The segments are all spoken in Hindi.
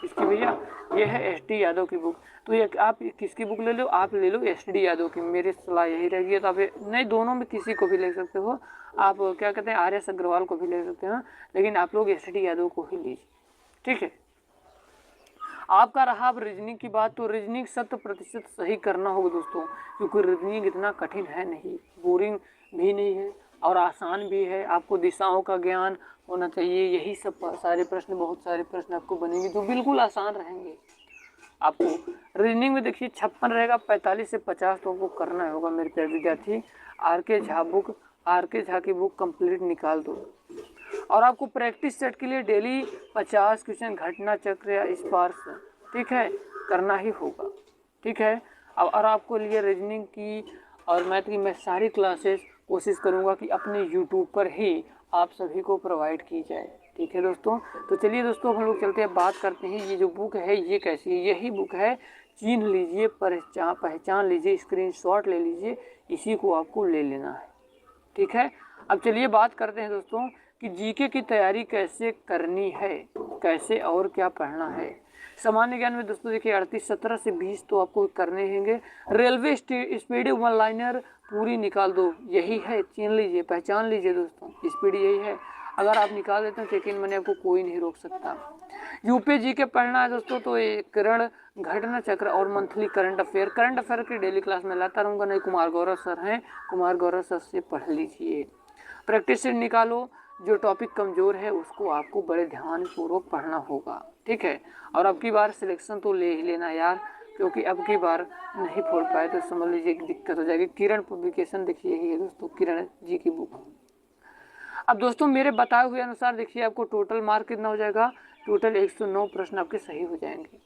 किसकी भैया, ये है एस.डी. यादव की बुक। तो ये आप किसकी बुक ले लो, आप ले लो एस.डी. यादव की, मेरी सलाह यही रहेगी। तो आप नहीं, दोनों में किसी को भी ले सकते हो आप, क्या कहते हैं, आर.एस. अग्रवाल को भी ले सकते हैं, लेकिन आप लोग एस.डी. यादव को ही लीजिए, ठीक है। आपका रहा अब रीजनिंग की बात, तो रीजनिंग 100% सही करना होगा दोस्तों, क्योंकि रीजनिंग इतना कठिन है नहीं, बोरिंग भी नहीं है और आसान भी है। आपको दिशाओं का ज्ञान होना चाहिए, यही सब सारे प्रश्न, बहुत सारे प्रश्न आपको बनेंगे जो बिल्कुल आसान रहेंगे। आपको रीजनिंग में देखिए 56 रहेगा, 45 से 50 तो आपको करना होगा मेरे प्यारे विद्यार्थी। आर के झा की बुक कंप्लीट निकाल दो। और आपको प्रैक्टिस सेट के लिए डेली 50 क्वेश्चन घटना चक्र या स्पार्श, ठीक है, करना ही होगा, ठीक है। अब और आपको लिए रीजनिंग की और मैथ की मैं सारी क्लासेस कोशिश करूंगा कि अपने यूट्यूब पर ही आप सभी को प्रोवाइड की जाए, ठीक है दोस्तों। तो चलिए दोस्तों, हम लोग चलते हैं, बात करते हैं ये जो बुक है ये कैसी है। यही बुक है, चिन्ह लीजिए, पहचान लीजिए, स्क्रीनशॉट ले लीजिए, इसी को आपको ले लेना है, ठीक है। अब चलिए बात करते हैं दोस्तों कि जीके की तैयारी कैसे करनी है, कैसे और क्या पढ़ना है। सामान्य ज्ञान में दोस्तों देखिए 38, 17 से 20 तो आपको करने होंगे। रेलवे स्पीड वन लाइनर पूरी निकाल दो, यही है, चिन्ह लीजिए, पहचान लीजिए दोस्तों, स्पीड यही है। अगर आप निकाल देते हैं चेक इन मैंने, आपको कोई नहीं रोक सकता। यूपी जी के पढ़ना है दोस्तों, तो ये किरण, घटना चक्र और मंथली करंट अफेयर की डेली क्लास में लाता रहूँगा, नहीं कुमार गौरव सर हैं, कुमार गौरव सर से पढ़ लीजिए। प्रैक्टिस सेट निकालो, जो टॉपिक कमज़ोर है उसको आपको बड़े ध्यान पूर्वक पढ़ना होगा, ठीक है। और अब की बार सिलेक्शन तो ले ही लेना यार, क्योंकि अब की बार नहीं फोड़ पाए तो समझ लीजिए कि दिक्कत हो जाएगी। किरण पब्लिकेशन देखिए, यही है दोस्तों, किरण जी की बुक। अब दोस्तों मेरे बताए हुए अनुसार देखिए आपको टोटल मार्क कितना हो जाएगा, टोटल 109 प्रश्न आपके सही हो जाएंगे,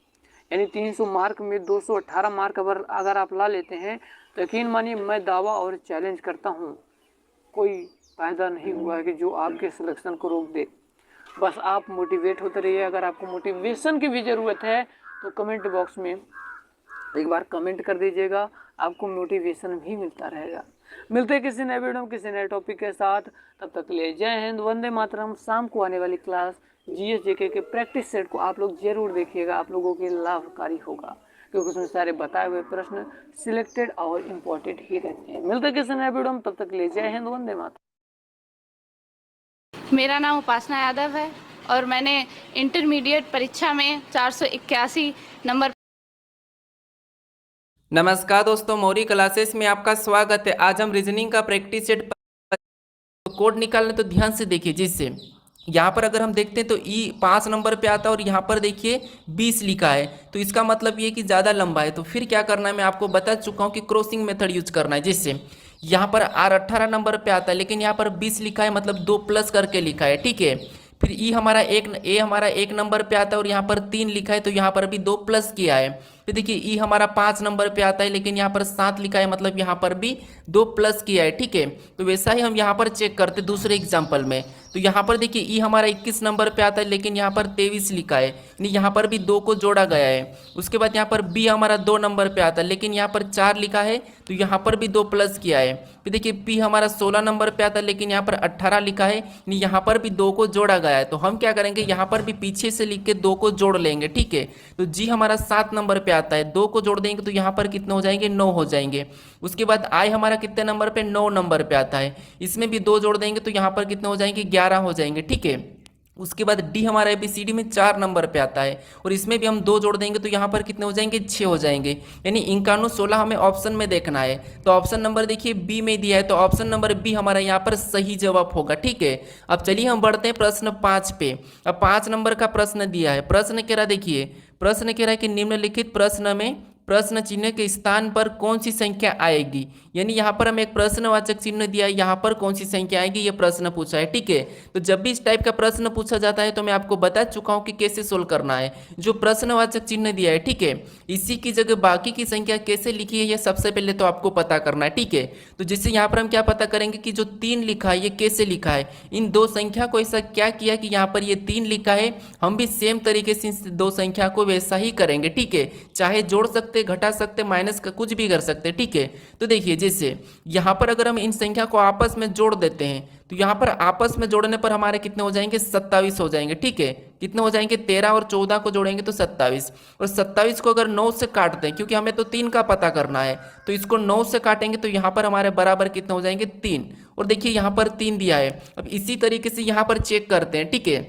यानी 300 मार्क में 218 मार्क अगर आप ला लेते हैं तो यकीन मानिए मैं दावा और चैलेंज करता हूँ, कोई फायदा नहीं हुआ है कि जो आपके सिलेक्शन को रोक दे। बस आप मोटिवेट होते रहिए। अगर आपको मोटिवेशन की भी ज़रूरत है तो कमेंट बॉक्स में एक बार कमेंट कर दीजिएगा, आपको मोटिवेशन भी मिलता रहेगा। मिलते हैं किसी नए वीडियो में किसी नए टॉपिक के साथ, तब तक के लिए जय हिंद, वंदे मातरम। शाम को आने वाली क्लास जीएस जीके के प्रैक्टिस सेट को आप लोग जरूर देखिएगा, आप लोगों के लाभकारी होगा, क्योंकि उसमें सारे बताए हुए प्रश्न सिलेक्टेड और इम्पोर्टेंट ही रहते हैं। मिलते हैं किसी नए वीडियो में, तब तक के लिए जय हिंद, वंदे मातरम। मेरा नाम उपासना यादव है और मैंने इंटरमीडिएट परीक्षा में 481 नंबर। नमस्कार दोस्तों, मौरी क्लासेस में आपका स्वागत है। आज हम रीजनिंग का प्रैक्टिस सेट कोड निकालने, तो ध्यान से देखिए। जिससे यहाँ पर अगर हम देखते हैं तो ई 5 नंबर पे आता है और यहाँ पर देखिए 20 लिखा है, तो इसका मतलब ये कि ज़्यादा लंबा है। तो फिर क्या करना है, मैं आपको बता चुका हूँ कि क्रॉसिंग मेथड यूज करना है। जिससे यहाँ पर आर 18 नंबर पे आता है, लेकिन यहाँ पर 20 लिखा है, मतलब 2 प्लस करके लिखा है, ठीक है। फिर ए हमारा 1 नंबर पे आता है और यहाँ पर 3 लिखा है, तो यहाँ पर भी 2 प्लस किया है। फिर देखिए ई हमारा 5 नंबर पे आता है, लेकिन यहाँ पर 7 लिखा है, मतलब यहाँ पर भी 2 प्लस किया है, ठीक है। तो वैसा ही हम यहाँ पर चेक करते दूसरे एग्जाम्पल में। तो यहाँ पर देखिए ई हमारा 21 नंबर पे आता है, लेकिन यहाँ पर 23 लिखा है, यानी यहाँ पर भी 2 को जोड़ा गया है। उसके बाद यहाँ पर बी हमारा 2 नंबर पे आता है, लेकिन यहाँ पर 4 लिखा है, तो यहाँ पर भी 2 प्लस किया है। फिर देखिए पी हमारा 16 नंबर पे आता है, लेकिन यहाँ पर 18 लिखा है, यानी यहाँ पर भी 2 को जोड़ा गया है। तो हम क्या करेंगे, यहाँ पर भी पीछे से लिख के 2 को जोड़ लेंगे, ठीक है। तो जी हमारा 7 नंबर पे आता है, 2 को जोड़ देंगे तो यहाँ पर कितने हो जाएंगे, 9 हो जाएंगे। उसके बाद आई हमारा कितने नंबर पे, 9 नंबर पे आता है, इसमें भी 2 जोड़ देंगे तो यहाँ पर कितने हो जाएंगे, 11 हो जाएंगे, ठीक है। उसके बाद डी हमारा एबीसीडी में 4 नंबर पे आता है और इसमें भी हम 2 जोड़ देंगे तो यहाँ पर कितने हो जाएंगे, 6 हो जाएंगे। यानी 51, 16 हमें ऑप्शन में देखना है। तो ऑप्शन नंबर देखिए बी में दिया है, तो ऑप्शन नंबर बी हमारा यहाँ पर सही जवाब होगा, ठीक है। अब चलिए हम बढ़ते हैं प्रश्न 5 पे। अब 5 नंबर का प्रश्न दिया है। प्रश्न कह रहा देखिए, प्रश्न कह रहा है कि निम्नलिखित प्रश्न में प्रश्न चिन्ह के स्थान पर कौन सी संख्या आएगी। यानी यहाँ पर हमें एक प्रश्नवाचक चिन्ह दिया है, यहाँ पर कौन सी संख्या आएगी ये प्रश्न पूछा है, ठीक है। तो जब भी इस टाइप का प्रश्न पूछा जाता है तो मैं आपको बता चुका हूँ कि कैसे सोल्व करना है। जो प्रश्नवाचक चिन्ह दिया है, ठीक है, इसी की जगह बाकी की संख्या कैसे लिखी है ये सबसे पहले तो आपको पता करना है, ठीक है। तो जिससे यहाँ पर हम क्या पता करेंगे कि जो 3 लिखा है ये कैसे लिखा है। इन 2 संख्या को ऐसा क्या किया कि यहाँ पर ये 3 लिखा है, हम भी सेम तरीके से इन 2 संख्या को वैसा ही करेंगे, ठीक है। चाहे जोड़ सकते सकते, घटा सकते, माइनस का कुछ भी कर सकते, ठीक है। तो देखिए जैसे यहाँ पर अगर हम इन संख्या को आपस में जोड़ देते हैं तो यहाँ पर आपस में जोड़ने पर हमारे कितने हो जाएंगे, 27 हो जाएंगे, ठीक है। कितने हो जाएंगे, 13 और 14 को जोड़ेंगे तो 27, और 27 को अगर 9 से काटते हैं, क्योंकि हमें तो 3 का पता करना है, तो इसको 9 से काटेंगे तो यहाँ पर हमारे बराबर कितने हो जाएंगे, 3। और देखिए यहाँ पर 3 दिया है। अब इसी तरीके से यहाँ पर चेक करते हैं, ठीक है।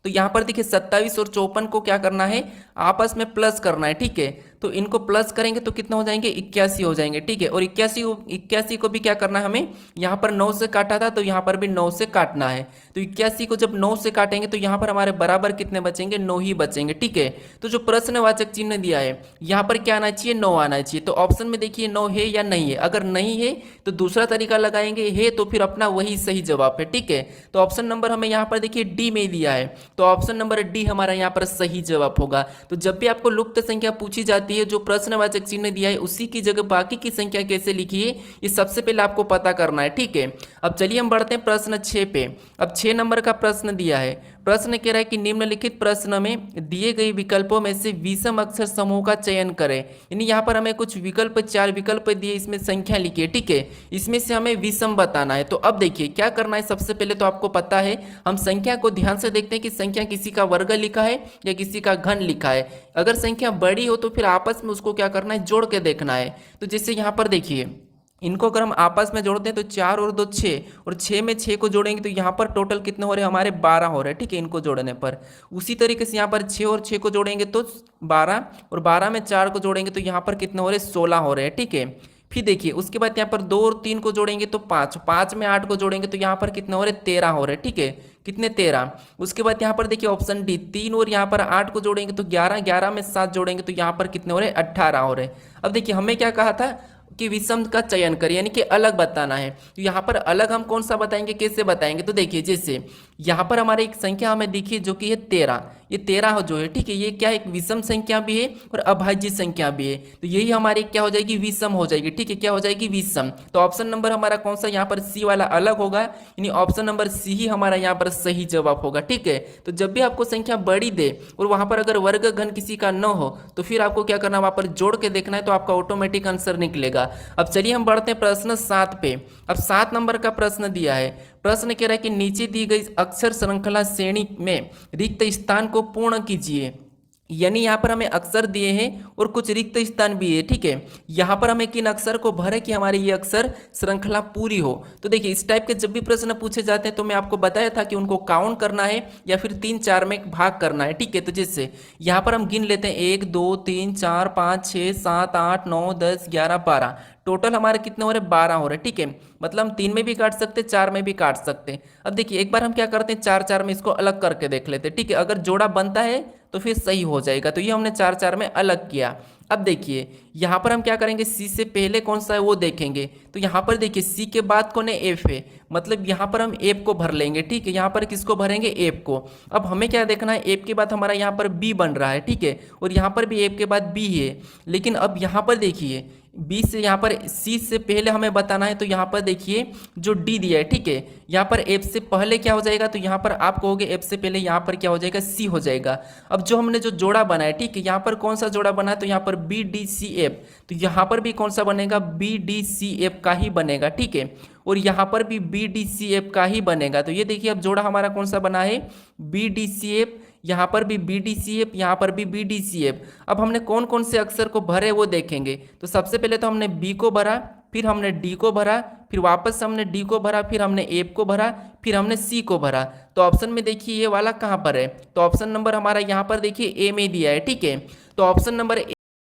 तो यहाँ पर देखिए 27 और 54 को क्या करना है, आपस में प्लस करना है, ठीक है। तो इनको प्लस करेंगे तो कितना हो जाएंगे, 81 हो जाएंगे, ठीक है। और 81 को भी क्या करना है हमें, यहाँ पर 9 से काटा था तो यहाँ पर भी 9 से काटना है। तो 81 को जब 9 से काटेंगे तो यहाँ पर हमारे बराबर कितने बचेंगे, 9 ही बचेंगे, ठीक है। तो जो प्रश्नवाचक चिन्ह दिया है यहाँ पर क्या आना चाहिए, 9 आना चाहिए। तो ऑप्शन में देखिए 9 है या नहीं है, अगर नहीं है तो दूसरा तरीका लगाएंगे, है तो फिर अपना वही सही जवाब है, ठीक है। तो ऑप्शन नंबर हमें यहाँ पर देखिए डी में दिया है, तो ऑप्शन नंबर डी हमारा यहाँ पर सही जवाब होगा। तो जब भी आपको लुप्त संख्या पूछी जाती है, जो प्रश्नवाचक चिन्ह दिया है उसी की जगह बाकी की संख्या कैसे लिखिए, ये सबसे पहले आपको पता करना है, ठीक है। अब चलिए हम बढ़ते हैं प्रश्न 6 पे। अब 6 नंबर का प्रश्न दिया है। प्रश्न कह रहा है कि निम्नलिखित प्रश्न में दिए गए विकल्पों में से विषम अक्षर समूह का चयन करें। यानी यहाँ पर हमें कुछ विकल्प, 4 विकल्प दिए, इसमें संख्या लिखिए, ठीक है। इसमें से हमें विषम बताना है। तो अब देखिए क्या करना है, सबसे पहले तो आपको पता है, हम संख्या को ध्यान से देखते हैं कि संख्या किसी का वर्ग लिखा है या किसी का घन लिखा है। अगर संख्या बड़ी हो तो फिर आपस में उसको क्या करना है, जोड़ के देखना है। तो जैसे यहाँ पर देखिए, इनको अगर हम आपस में जोड़ते हैं तो 4 और 2 6, और 6 में 6 को जोड़ेंगे तो यहाँ पर टोटल कितने हो रहे हैं, हमारे 12 हो रहे हैं, ठीक है, इनको जोड़ने पर। उसी तरीके से यहाँ पर 6 और 6 को जोड़ेंगे तो 12, और 12 में 4 को जोड़ेंगे तो यहाँ पर कितने हो रहे हैं, 16 हो रहे हैं, ठीक है। फिर देखिए उसके बाद यहाँ पर 2 और 3 को जोड़ेंगे तो 5, 5 में 8 को जोड़ेंगे तो यहाँ पर कितने हो रहे हैं, 13 हो रहे हैं, ठीक है। कितने, 13। उसके बाद यहाँ पर देखिए ऑप्शन डी, 3 और यहाँ पर 8 को जोड़ेंगे तो 11, 11 में 7 जोड़ेंगे तो यहाँ पर कितने हो रहे हैं, 18 हो रहे हैं। अब देखिए हमें क्या कहा था कि विषम का चयन करें, यानी कि अलग बताना है। तो यहाँ पर अलग हम कौन सा बताएंगे, कैसे बताएंगे, तो देखिए जैसे यहाँ पर हमारे एक संख्या हमें दिखी जो कि है 13, ये 13 जो है, ठीक है, ये क्या, एक विषम संख्या भी है और अभाज्य संख्या भी है। तो यही हमारी क्या हो जाएगी, विषम हो जाएगी, ठीक है, क्या हो जाएगी, विषम। तो ऑप्शन नंबर हमारा कौन सा, यहाँ पर सी वाला अलग होगा, यानी ऑप्शन नंबर सी ही हमारा यहाँ पर सही जवाब होगा, ठीक है। तो जब भी आपको संख्या बड़ी दे और वहाँ पर अगर वर्ग घन किसी का न हो तो फिर आपको क्या करना है, वहाँ पर जोड़ के देखना है, तो आपका ऑटोमेटिक आंसर निकलेगा। अब चलिए हम बढ़ते हैं प्रश्न 7 पे। अब 7 नंबर का प्रश्न दिया है। प्रश्न कह रहा है कि नीचे दी गई अक्षर श्रृंखला श्रेणी में रिक्त स्थान को पूर्ण कीजिए। यानी यहाँ पर हमें अक्षर दिए हैं और कुछ रिक्त स्थान भी है, ठीक है। यहाँ पर हमें किन अक्षर को भरे कि हमारी ये अक्षर श्रृंखला पूरी हो। तो देखिए इस टाइप के जब भी प्रश्न पूछे जाते हैं तो मैं आपको बताया था कि उनको काउंट करना है या फिर 3 4 में भाग करना है, ठीक है। तो जैसे यहाँ पर हम गिन लेते हैं 1 2 3 4 5 6 7 8 9 10 11 12, टोटल हमारे कितने हो रहे हैं, 12 हो रहे हैं, ठीक है। मतलब हम 3 में भी काट सकते, 4 में भी काट सकते। अब देखिए एक बार हम क्या करते हैं, 4 4 में इसको अलग करके देख लेते हैं, ठीक है। अगर जोड़ा बनता है तो फिर सही हो जाएगा। तो ये हमने 4 4 में अलग किया। अब देखिए यहाँ पर हम क्या करेंगे, सी से पहले कौन सा है वो देखेंगे। तो यहाँ पर देखिए सी के बाद कौन है, एफ है, मतलब यहाँ पर हम एफ को भर लेंगे, ठीक है। यहाँ पर किसको भरेंगे, एफ को। अब हमें क्या देखना है, एफ के बाद हमारा यहाँ पर बी बन रहा है, ठीक है, और यहाँ पर भी एफ के बाद बी है। लेकिन अब यहाँ पर देखिए बी से यहाँ पर सी से पहले हमें बताना है, तो यहाँ पर देखिए जो डी दिया है, ठीक है, यहाँ पर एफ से पहले क्या हो जाएगा, तो यहाँ पर आप कहोगे एफ से पहले यहाँ पर क्या हो जाएगा, सी हो जाएगा। अब जो हमने जो जोड़ा बनाया, ठीक है, यहाँ पर कौन सा जोड़ा बना है, तो यहाँ पर बी डी सी एफ, तो यहाँ पर भी कौन सा बनेगा, बी डी सी एफ का ही बनेगा, ठीक है, और यहाँ पर भी बी डी सी एफ का ही बनेगा। तो ये देखिए अब जोड़ा हमारा कौन सा बना है, बी डी सी एफ, यहाँ पर भी बी डी सी एफ, यहाँ पर भी बी डी सी एफ। अब हमने कौन कौन से अक्षर को भरे वो देखेंगे। तो सबसे पहले तो हमने बी को भरा, फिर हमने डी को भरा, फिर वापस हमने डी को भरा, फिर हमने एफ को भरा, फिर हमने सी को भरा। तो ऑप्शन में देखिए ये वाला कहाँ पर है, तो ऑप्शन नंबर हमारा यहाँ पर देखिए ए में दिया है, ठीक है। तो ऑप्शन नंबर